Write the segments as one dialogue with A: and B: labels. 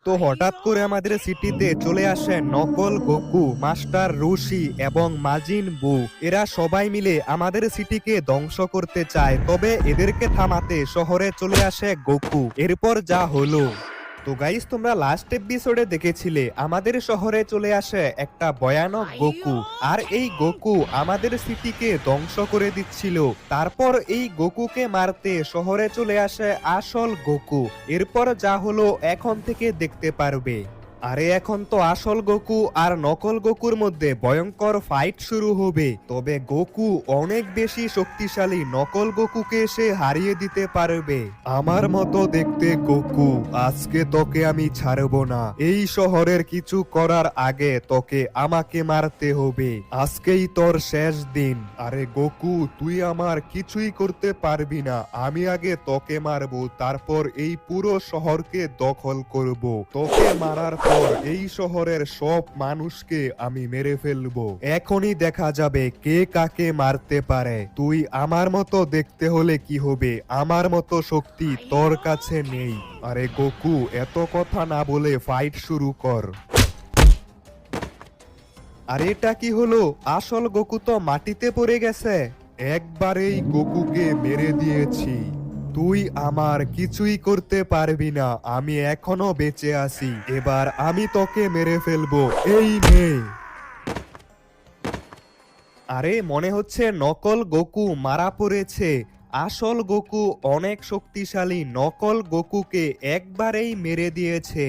A: তো হঠাৎ করে আমাদের সিটিতে চলে আসে নকল গোকু, মাস্টার রুশি এবং মাজিন বু। এরা সবাই মিলে আমাদের সিটিকে ধ্বংস করতে চায়, তবে এদেরকে থামাতে শহরে চলে আসে গোকু। এরপর যা হলো, তো গাইস তোমরা লাস্ট এপিসোডে দেখেছিলে আমাদের শহরে চলে আসে একটা ভয়ানক গোকু, আর এই গোকু আমাদের সিটিকে ধ্বংস করে দিচ্ছিল। তারপর এই গোকুকে মারতে শহরে চলে আসে আসল গোকু। এরপর যা হলো এখন থেকে দেখতে পারবে। আরে এখন তো আসল গোকু আর নকল গোকুর মধ্যে ভয়ঙ্কর ফাইট শুরু হবে। তবে গোকু অনেক বেশি শক্তিশালী, নকল গোকুকে সে হারিয়ে দিতে পারবে। আমার মতো দেখতে গোকু, আজকে তোকে আমি ছাড়বো না। এই শহরের কিছু করার আগে তোকে আমাকে মারতে হবে। আজকেই তোর শেষ দিন। আরে গোকু, তুই আমার কিছুই করতে পারবি না। আমি আগে তোকে মারবো, তারপর এই পুরো শহরকে দখল করব। তোকে মারার পর এই শহরের সব মানুষকে আমি মেরে ফেলবো। এখনই দেখা যাবে কে কাকে মারতে পারে। তুই আমার মতো দেখতে হলে কি হবে, আমার মতো শক্তি তোর কাছে নেই। আরে গোকু, এত কথা না বলে ফাইট শুরু কর। আর এটা কি হলো? আসল গোকু তো মাটিতে পড়ে গেছে। একবারেই গোকুকে মেরে দিয়েছি। তুই আমার কিছুই করতে পারবি না। আমি এখনো বেঁচে আছি। এবার আমি তোকে মেরে ফেলবো। এই নে। আরে মনে হচ্ছে নকল গোকু মারা পড়েছে। আসল গোকু অনেক শক্তিশালী, নকল গোকুকে একবারেই মেরে দিয়েছে।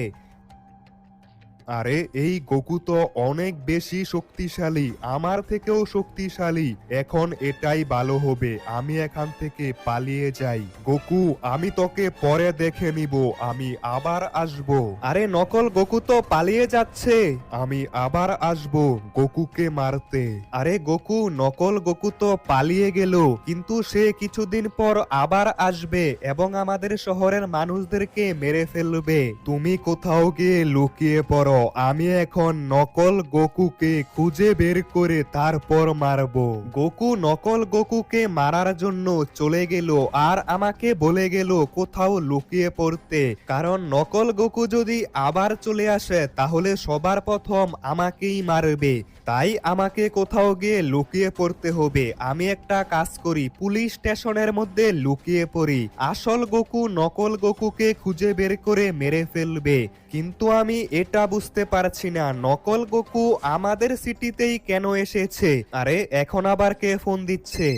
A: আরে এই গোকু তো অনেক বেশি শক্তিশালী, আমার থেকেও শক্তিশালী। এখন এটাই ভালো হবে, আমি এখান থেকে পালিয়ে যাই। গোকু, আমি তোকে পরে দেখে নিব, আমি আবার আসব। আরে নকল গোকু তো পালিয়ে যাচ্ছে। আমি আবার আসব গোকুকে মারতে। আরে গোকু, নকল গোকু তো পালিয়ে গেল, কিন্তু সে কিছুদিন পর আবার আসবে এবং আমাদের শহরের মানুষদেরকে মেরে ফেলবে। তুমি কোথাও গিয়ে লুকিয়ে পড়ো। আমি এখন নকল গোকুকে খুঁজে বের করে তারপর মারবো। গোকু নকল গোকুকে মারার জন্য চলে গেল আর আমাকে বলে গেল কোথাও লুকিয়ে পড়তে, কারণ নকল গোকু যদি আবার চলে আসে তাহলে সবার প্রথম আমাকেই মারবে। তাই আমাকে কোথাও গিয়ে লুকিয়ে পড়তে হবে। আমি একটা কাজ করি, পুলিশ স্টেশনের মধ্যে লুকিয়ে পড়ি। আসল গোকু নকল গোকুকে খুঁজে বের করে মেরে ফেলবে, কিন্তু আমি এটা বুঝতে পারছি না নকল গোকু আমাদের সিটিতেই কেন এসেছে। আরে এখন আবার কে ফোন দিচ্ছে?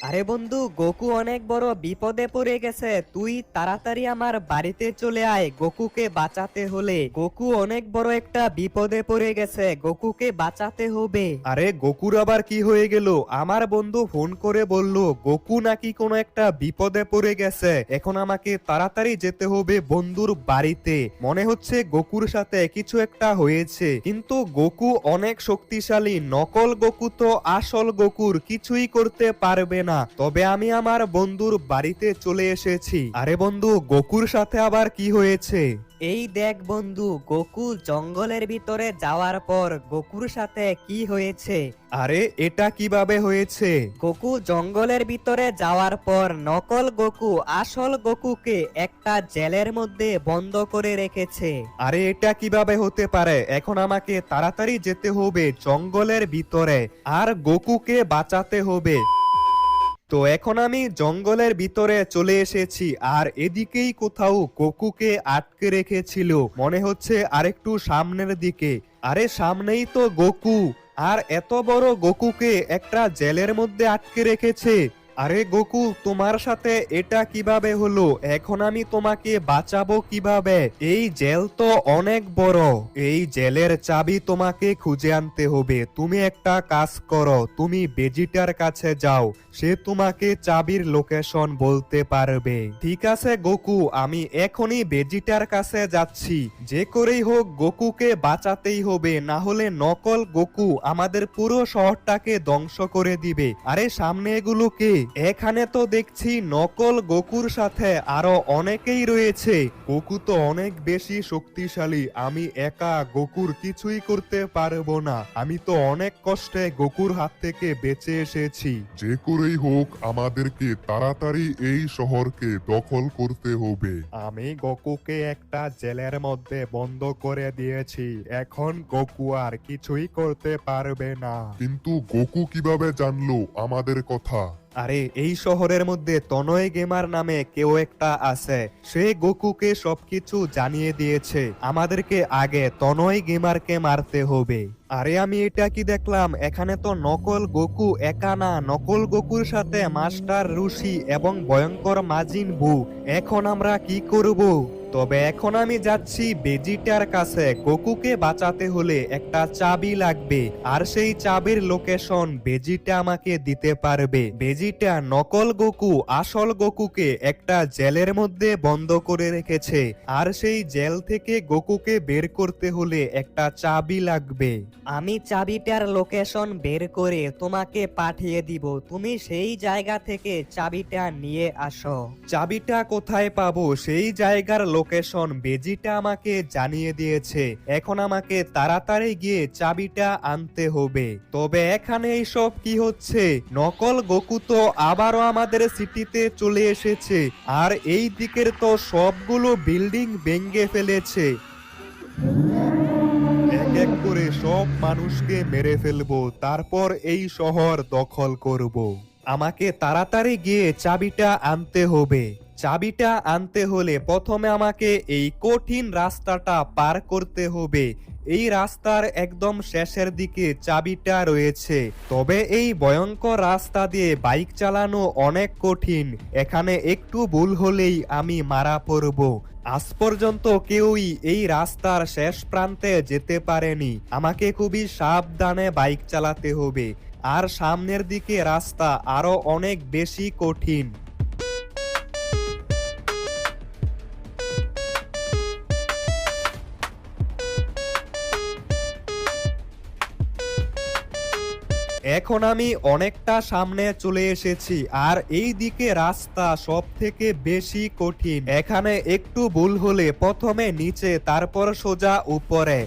B: আরে বন্ধু, গোকু অনেক বড় বিপদে পড়ে গেছে, তুই তাড়াতাড়ি আমার বাড়িতে চলে আয়। গোকুকে বাঁচাতে হলে, গোকু অনেক বড় একটা বিপদে পড়ে গেছে, গোকুকে বাঁচাতে হবে।
A: আরে গোকুর আবার কি হয়ে গেল? আমার বন্ধু ফোন করে বলল গোকু নাকি কোনো একটা বিপদে পড়ে গেছে। এখন আমাকে তাড়াতাড়ি যেতে হবে বন্ধুর বাড়িতে। মনে হচ্ছে গোকুর সাথে কিছু একটা হয়েছে, কিন্তু গোকু অনেক শক্তিশালী, নকল গোকু তো আসল গোকুর কিছুই করতে পারবে না। তবে আমি আমার বন্ধুর বাড়িতে চলে এসেছি। আরে বন্ধু, গোকুর সাথে আবার কি হয়েছে?
B: এই দেখ বন্ধু, গোকু জঙ্গলের ভিতরে যাওয়ার পর গোকুর সাথে কি হয়েছে।
A: আরে এটা কিভাবে হয়েছে?
B: গোকু জঙ্গলের ভিতরে যাওয়ার পর নকল গোকু আসল গোকুকে একটা জেলের মধ্যে বন্ধ করে রেখেছে।
A: আরে এটা কিভাবে হতে পারে? এখন আমাকে তাড়াতাড়ি যেতে হবে জঙ্গলের ভিতরে, আর গোকুকে বাঁচাতে হবে। তো এখন আমি জঙ্গলের ভিতরে চলে এসেছি, আর এদিকেই কোথাও গোকুকে আটকে রেখেছিল, মনে হচ্ছে আরেকটু সামনের দিকে। আরে সামনেই তো গোকু, আর এত বড় গোকুকে একটা জেলের মধ্যে আটকে রেখেছে। আরে গোকু, তোমার সাথে এটা কিভাবে হলো? এখন আমি তোমাকে বাঁচাবো কিভাবে? এই জেল তো অনেক বড়, এই জেলের চাবি তোমাকে খুঁজে আনতে হবে। তুমি একটা কাজ করো, তুমি বেজিটার কাছে যাও, সে তোমাকে চাবির লোকেশন বলতে পারবে। ঠিক আছে গোকু, আমি এখনই বেজিটার কাছে যাচ্ছি। যে করেই হোক গোকুকে বাঁচাতেই হবে, না হলে নকল গোকু আমাদের পুরো শহরটাকে ধ্বংস করে দিবে। আরে সামনে এগুলো কে? এখানে তো দেখছি নকল গোকুর সাথে আরো অনেকেই রয়েছে। গোকু তো অনেক বেশি শক্তিশালী, আমি একা গোকুর কিছুই করতে পারবো না। আমি তো অনেক কষ্টে গোকুর হাত থেকে বেঁচে এসেছি।
C: যে করেই হোক আমাদেরকে তাড়াতাড়ি এই শহরকে দখল করতে হবে।
A: আমি গোকুকে একটা জেলের মধ্যে বন্ধ করে দিয়েছি, এখন গোকু আর কিছুই করতে পারবে না।
C: কিন্তু গোকু কিভাবে জানলো আমাদের কথা?
A: আরে এই শহরের মধ্যে তনয় গেমার নামে কেউ একটা আছে, সে গোকুকে সবকিছু জানিয়ে দিয়েছে। আমাদেরকে আগে তনয় গেমারকে মারতে হবে। আরে আমি এটা কি দেখলাম, এখানে তো নকল গোকু একা না, নকল গোকুর সাথে মাস্টার রুশি এবং ভয়ঙ্কর মাজিন বু। এখন আমরা কি করব? তবে এখন আমি যাচ্ছি বেজিটার কাছে। গোকুকে বাঁচাতে হলে একটা চাবি লাগবে, আর সেই চাবির লোকেশন বেজিটা আমাকে দিতে পারবে। বেজিটা নকল গোকু আসল গোকুকে একটা জেলের মধ্যে বন্ধ করে রেখেছে, আর সেই জেল থেকে গোকুকে বের করতে হলে একটা চাবি লাগবে।
B: আমি চাবিটার লোকেশন বের করে তোমাকে পাঠিয়ে দিব, তুমি সেই জায়গা থেকে চাবিটা নিয়ে আসো।
A: চাবিটা কোথায় পাবো সেই জায়গার লোকেশন বেজিটা আমাকে জানিয়ে দিয়েছে। এখন আমাকে তাড়াতাড়ি গিয়ে চাবিটা আনতে হবে। তবে এখানে এইসব কি হচ্ছে? নকল গোকু তো আবারও আমাদের সিটিতে চলে এসেছে, আর এই দিকের তো সবগুলো বিল্ডিং ভেঙে ফেলেছে। এক এক করে সব মানুষকে মেরে ফেলবো, তারপর এই শহর দখল করব। আমাকে তাড়াতাড়ি গিয়ে চাবিটা আনতে হবে। চাবিটা আনতে হলে প্রথমে আমাকে এই কঠিন রাস্তাটা পার করতে হবে। এই রাস্তার একদম শেষের দিকে চাবিটা রয়েছে। তবে এই ভয়ঙ্কর রাস্তা দিয়ে বাইক চালানো অনেক কঠিন, এখানে একটু ভুল হলেই আমি মারা পড়ব। আজ পর্যন্ত কেউই এই রাস্তার শেষ প্রান্তে যেতে পারেনি। আমাকে খুবই সাবধানে বাইক চালাতে হবে, আর সামনের দিকে রাস্তা আরো অনেক বেশি কঠিন। এখন আমি অনেকটা সামনে চলে এসেছি, আর এই দিকে রাস্তা সব থেকে বেশি কঠিন। এখানে একটু ভুল হলে প্রথমে নিচে, তারপর সোজা উপরে।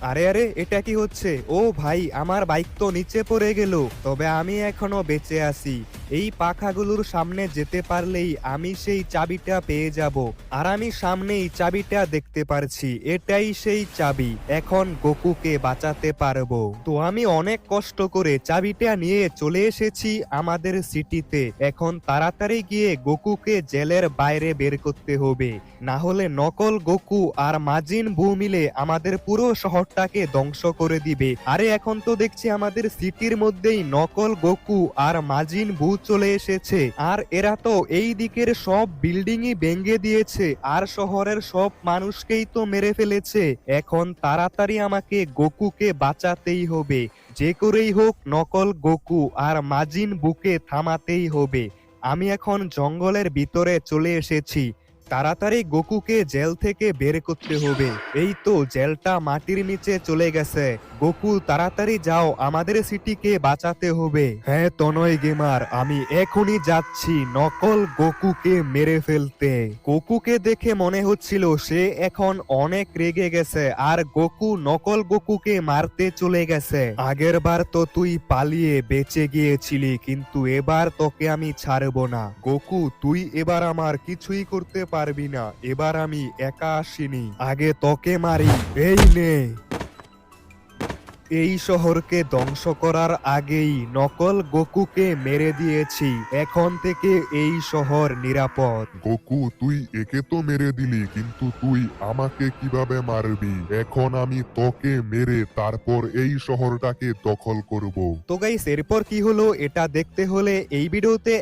A: আরে আরে, এটা কি হচ্ছে? ও ভাই, আমার বাইক তো নিচে পড়ে গেল। তবে আমি এখনো বেঁচে আছি। এই পাখাগুলোর সামনে যেতে পারলেই আমি সেই চাবিটা পেয়ে যাব। আর আমি সামনেই চাবিটা দেখতে পারছি, এটাই সেই চাবি। এখন গোকুকে বাঁচাতে পারবো। তো আমি অনেক কষ্ট করে চাবিটা নিয়ে চলে এসেছি আমাদের সিটিতে। এখন তাড়াতাড়ি গিয়ে গোকুকে জেলের বাইরে বের করতে হবে, না হলে নকল গোকু আর মাজিন বু মিলে আমাদের পুরো শহরটাকে ধ্বংস করে দিবে। আরে এখন তো দেখছি আমাদের সিটির মধ্যেই নকল গোকু আর মাজিন বু চলে এসেছে, আর এরা তো এই দিকের সব বিল্ডিংই ভেঙে দিয়েছে, আর শহরের সব মানুষকেই তো মেরে ফেলেছে। এখন তাড়াতাড়ি আমাকে গোকুকে বাঁচাতেই হবে। যে করেই হোক নকল গোকু আর মাজিন বুকে থামাতেই হবে। আমি এখন জঙ্গলের ভিতরে চলে এসেছি। তাড়াতাড়ি গোকুকে জেল থেকে বের করতে হবে। এই তো জেলটা মাটির নিচে চলে গেছে। গোকু তাড়াতাড়ি যাও, আমাদের সিটিকে বাঁচাতে হবে। হ্যাঁ তনয় গেমার, আমি এখনই যাচ্ছি নকল গোকুকে মেরে ফেলতে। গোকুকে দেখে মনে হচ্ছিল সে এখন অনেক রেগে গেছে, আর গোকু নকল গোকুকে মারতে চলে গেছে। আগের বার তো তুই পালিয়ে বেঁচে গিয়েছিলি, কিন্তু এবার তোকে আমি ছাড়বো না। গোকু, তুই এবার আমার কিছুই করতে পারবি না। এবার আমি একা আসিনি, আগে তোকে মারি। এই নে। এই শহরকে ধ্বংস করার আগেই নকল গোকুকে মেরে দিয়েছি। এখন থেকে এই শহর নিরাপদ।
C: গোকু, তুই একে তো মেরে দিলি, কিন্তু তুই আমাকে কিভাবে মারবি? এখন আমি তোকে মেরে তারপর এই শহরটাকে দখল করব।
A: তো গাইস, এরপর কি হলো এটা দেখতে হলে এই ভিডিওতে